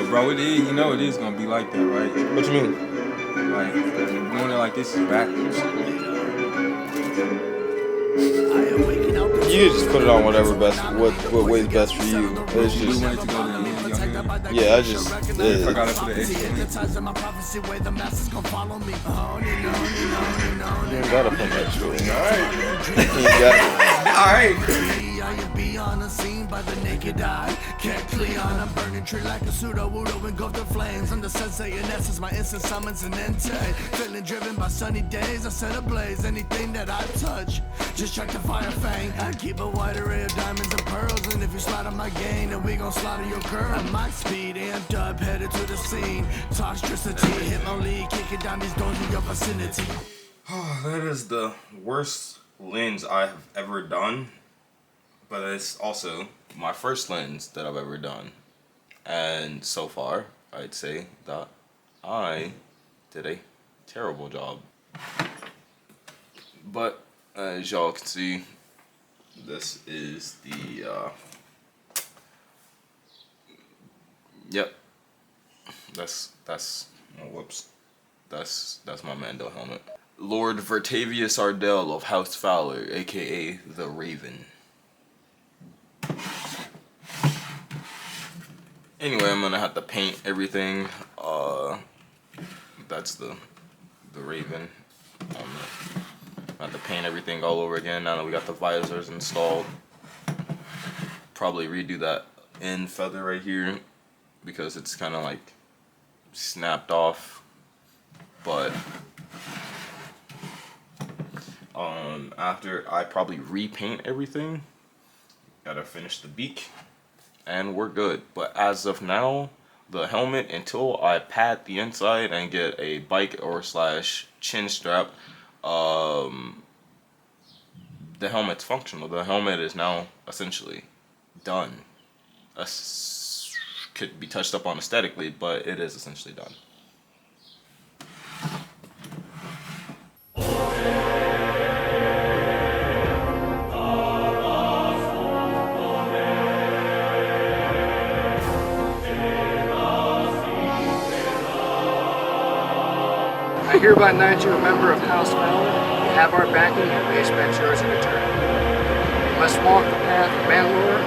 bro, it is. You know it is gonna be like that, right? What you mean? Like doing it like this is backwards. You just put it on whatever best, what way's best for you. It's You just, want it to go to the end, yeah, I just, if I got it for the extra. you ain't gotta put extra in. Alright. You got it. Alright. On the scene by the naked eye. Kept Leon, a burning tree like a pseudo Wudo engulfed the flames. I'm the sensei in essence, my instant summons an ente. Feeling driven by sunny days, I set ablaze anything that I touch. Just check the fire fang. I keep a wide array of diamonds and pearls, and if you slaughter my game, then we gon' slaughter your girl. At my speed, amped up, headed to the scene. Toxicity, hit my lead, kicking down these doors in your vicinity. That is the worst lens I have ever done. But it's also my first lens that I've ever done. And so far, I'd say that I did a terrible job. But as y'all can see, this is the, yep, that's, oh, whoops, that's my Mando helmet. Lord Vertavius Ardell of House Fowler, aka the Raven. Anyway, I'm gonna have to paint everything. That's the Raven. I have to paint everything all over again now that we got the visors installed. Probably redo that end feather right here because it's kind of like snapped off. But after I probably repaint everything, gotta finish the beak. And we're good. But as of now, the helmet, until I pad the inside and get a bike or slash chin strap, the helmet's functional. The helmet is now essentially done. Could be touched up on aesthetically, but it is essentially done. I hereby knight you a member of House Fowler. You have our backing and we expect yours in return. You must walk the path of Mandalore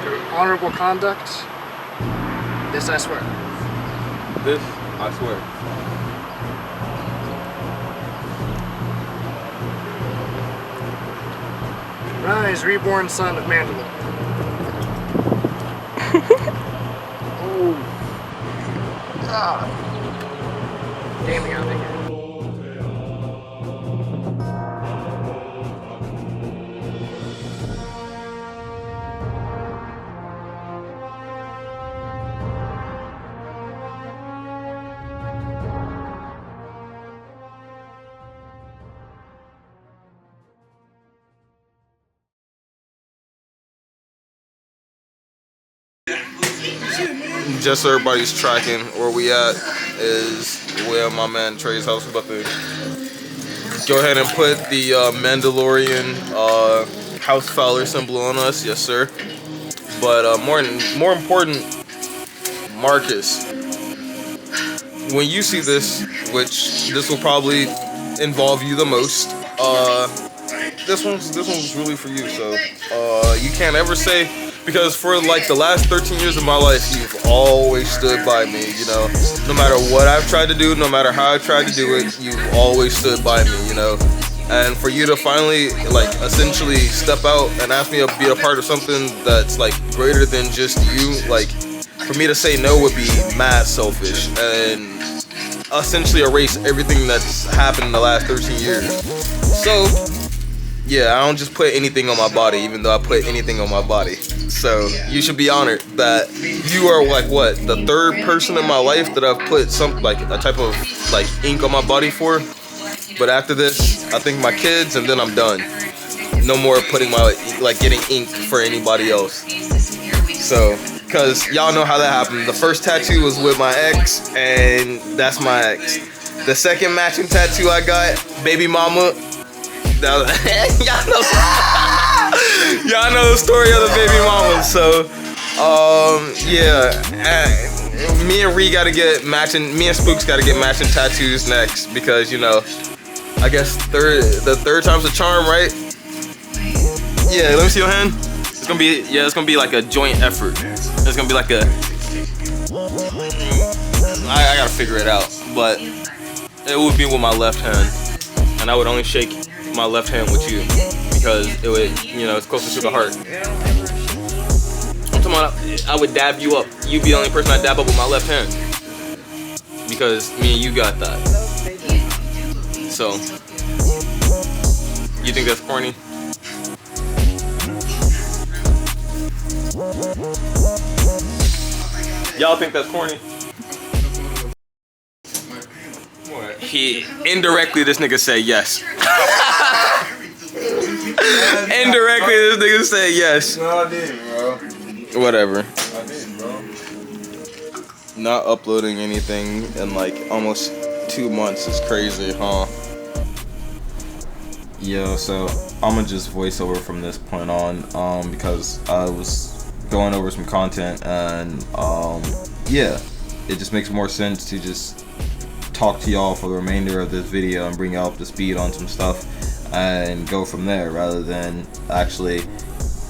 through honorable conduct. This I swear. This, I swear. Rise, reborn son of Mandalore. Oh. Ah. Damn me out of here. Just so everybody's tracking, where we at is where my man Trey's house. We're about to go ahead and put the Mandalorian House Fowler symbol on us, yes sir. But more important, Marcus, when you see this, which this will probably involve you the most, this one's really for you. So you can't ever say, because for like the last 13 years of my life, you've always stood by me, you know. No matter what I've tried to do, no matter how I've tried to do it, you've always stood by me, you know. And for you to finally, like, essentially step out and ask me to be a part of something that's, like, greater than just you, like, for me to say no would be mad selfish and essentially erase everything that's happened in the last 13 years. So, yeah, I don't just put anything on my body, even though I put anything on my body. So you should be honored that you are like what, the third person in my life that I've put some like a type of like ink on my body for. But after this, I think my kids, and then I'm done. No more putting my like getting ink for anybody else. So, cause y'all know how that happened. The first tattoo was with my ex, and that's my ex. The second matching tattoo I got, baby mama. Y'all know the story of the baby mama. So, yeah, Me and Ree gotta get matching. Me and Spooks gotta get matching tattoos next because you know, I guess the third time's a charm, right? Yeah, let me see your hand. It's gonna be it's gonna be like a joint effort. It's gonna be like a. I gotta figure it out, but it would be with my left hand, and I would only shake my left hand with you because it would, you know, it's closer to the heart. I'm talking about I would dab you up. You'd be the only person I dab up with my left hand because me and you got that. So, you think that's corny? Y'all think that's corny? He indirectly, this nigga said yes. Indirectly, this nigga said yes. No, I didn't, bro. Whatever. I didn't, bro. Not uploading anything in like almost 2 months is crazy, huh? Yo, so I'm gonna just voice over from this point on, because I was going over some content and yeah, it just makes more sense to just talk to y'all for the remainder of this video and bring y'all up to speed on some stuff and go from there rather than actually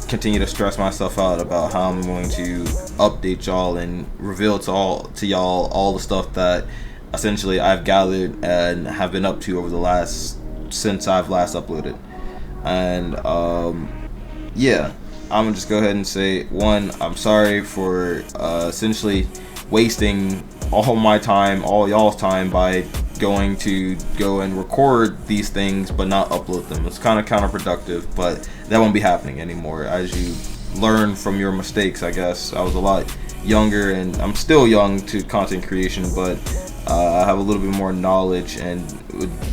continue to stress myself out about how I'm going to update y'all and reveal to y'all all the stuff that essentially I've gathered and have been up to over the since I've last uploaded. And yeah, I'm gonna just go ahead and say, one, I'm sorry for essentially wasting all my time, all y'all's time by going to go and record these things but not upload them. It's kind of counterproductive, but that won't be happening anymore as you learn from your mistakes, I guess. I was a lot younger and I'm still young to content creation, but I have a little bit more knowledge and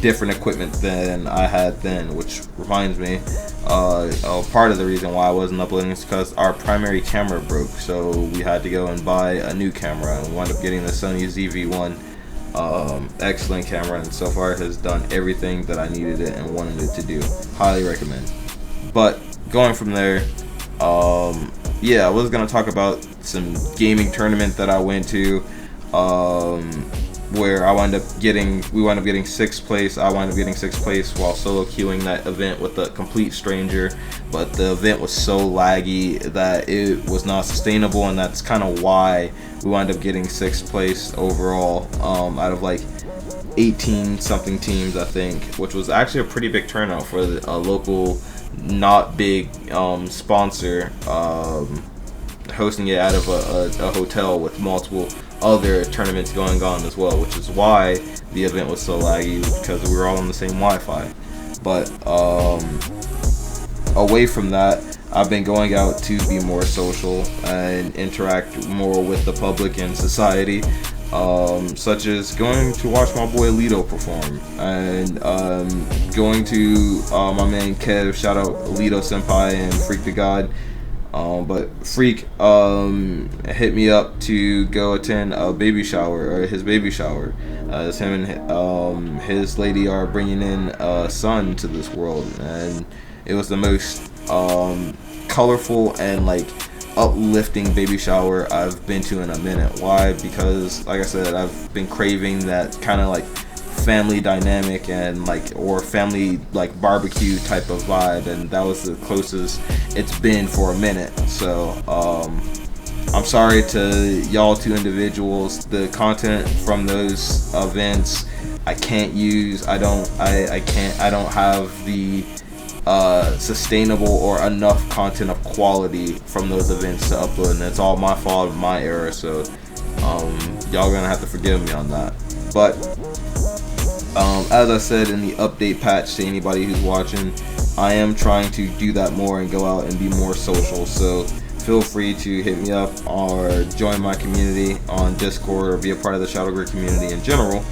different equipment than I had then, which reminds me, part of the reason why I wasn't uploading is because our primary camera broke, so we had to go and buy a new camera and wound up getting the Sony ZV-1. Excellent camera, and so far it has done everything that I needed it and wanted it to do. Highly recommend. But going from there, yeah, I was gonna talk about some gaming tournament that I went to, where we wound up getting 6th place. I wound up getting 6th place while solo queuing that event with a complete stranger, but the event was so laggy that it was not sustainable, and that's kind of why we wound up getting 6th place overall, out of like 18 something teams, I think, which was actually a pretty big turnout for a local not big sponsor, hosting it out of a hotel with multiple other tournaments going on as well, which is why the event was so laggy, because we were all on the same Wi-Fi. But away from that, I've been going out to be more social and interact more with the public and society, such as going to watch my boy Lito perform, and going to my man KevS, shout out Lito Senpai and Freak the God. But Freak hit me up to go attend a baby shower, or his baby shower, as him and his lady are bringing in a son to this world, and it was the most colorful and like uplifting baby shower I've been to in a minute. Why? Because like I said, I've been craving that kind of like family dynamic and like, or family like barbecue type of vibe, and that was the closest it's been for a minute. So I'm sorry to y'all two individuals. The content from those events I can't use. I don't have the sustainable or enough content of quality from those events to upload, and it's all my fault, my error. So y'all gonna have to forgive me on that. But as I said in the update patch to anybody who's watching, I am trying to do that more and go out and be more social. So feel free to hit me up or join my community on Discord or be a part of the Shadow Grid community in general,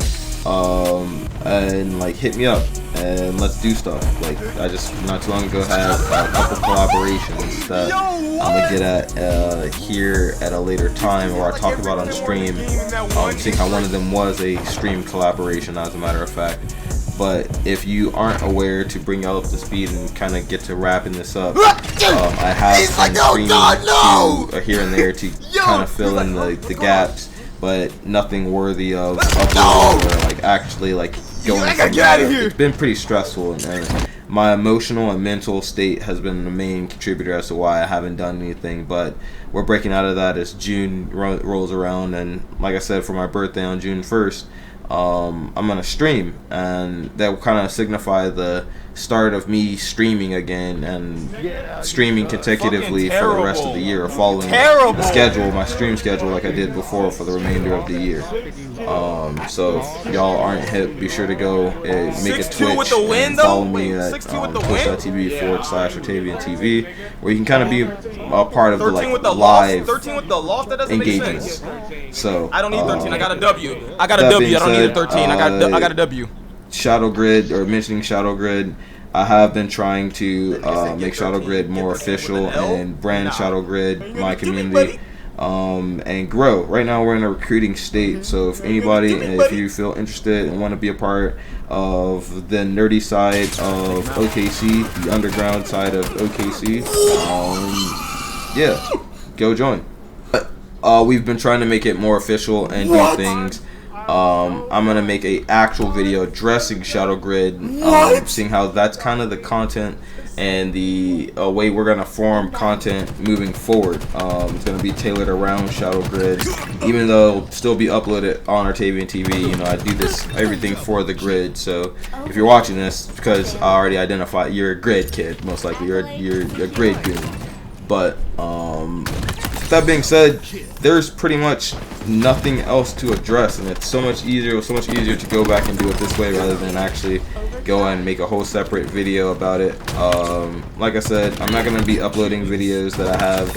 and like hit me up and let's do stuff. Like I just not too long ago had a couple collaborations that I'm gonna get at here at a later time, or I talk about on stream. I think how one of them was a stream collaboration, as a matter of fact. But if you aren't aware, to bring y'all up to speed and kind of get to wrapping this up, I have been streaming to here and there to kind of fill in the gaps but nothing worthy of uploading or like actually like going somewhere. It's been pretty stressful, and my emotional and mental state has been the main contributor as to why I haven't done anything. But we're breaking out of that as June rolls around, and like I said, for my birthday on June 1st, I'm gonna stream, and that will kind of signify the start of me streaming again and streaming consecutively for the rest of the year, or following the schedule, my stream schedule, like I did before for the remainder of the year. So if y'all aren't hip, be sure to go make a Twitch and follow me at twitch.tv/OtavianTV, where you can kind of be a part of the like live engagements. So I don't need 13. I got a W. I got a W. I don't need a 13. I got a W. Shadow Grid, or mentioning Shadow Grid, I have been trying to make Shadow Grid more official and brand Shadow Grid, my community, and grow. Right now we're in a recruiting state, so if anybody, if you feel interested and want to be a part of the nerdy side of OKC, the underground side of OKC, yeah, go join. But we've been trying to make it more official and do things. I'm gonna make a actual video addressing Shadow Grid, seeing how that's kind of the content and the way we're gonna form content moving forward. It's gonna be tailored around Shadow Grid, even though it'll still be uploaded on Artavian TV. You know, I do this everything for the grid. So if you're watching this, because I already identified you're a grid kid, most likely you're a grid goon. But that being said, there's pretty much nothing else to address, and it's so much easier to go back and do it this way rather than actually go and make a whole separate video about it. Like I said, I'm not going to be uploading videos that I have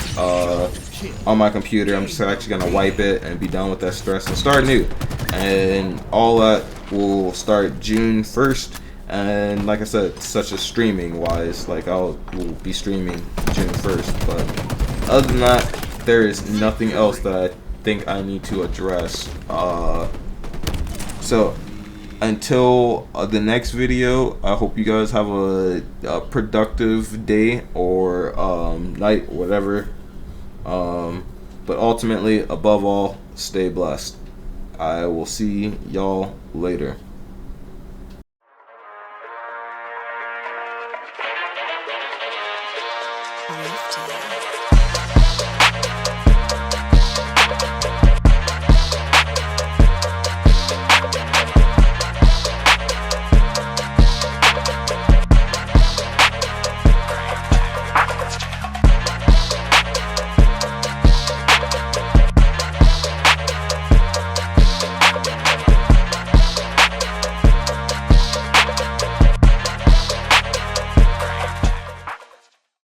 on my computer. I'm just actually going to wipe it and be done with that stress and start new, and all that will start June 1st. And like I said, such as streaming wise, like will be streaming June 1st. But other than that, there is nothing else that I think I need to address. So until the next video, I hope you guys have a productive day or night, whatever. But ultimately, above all, stay blessed. I will see y'all later.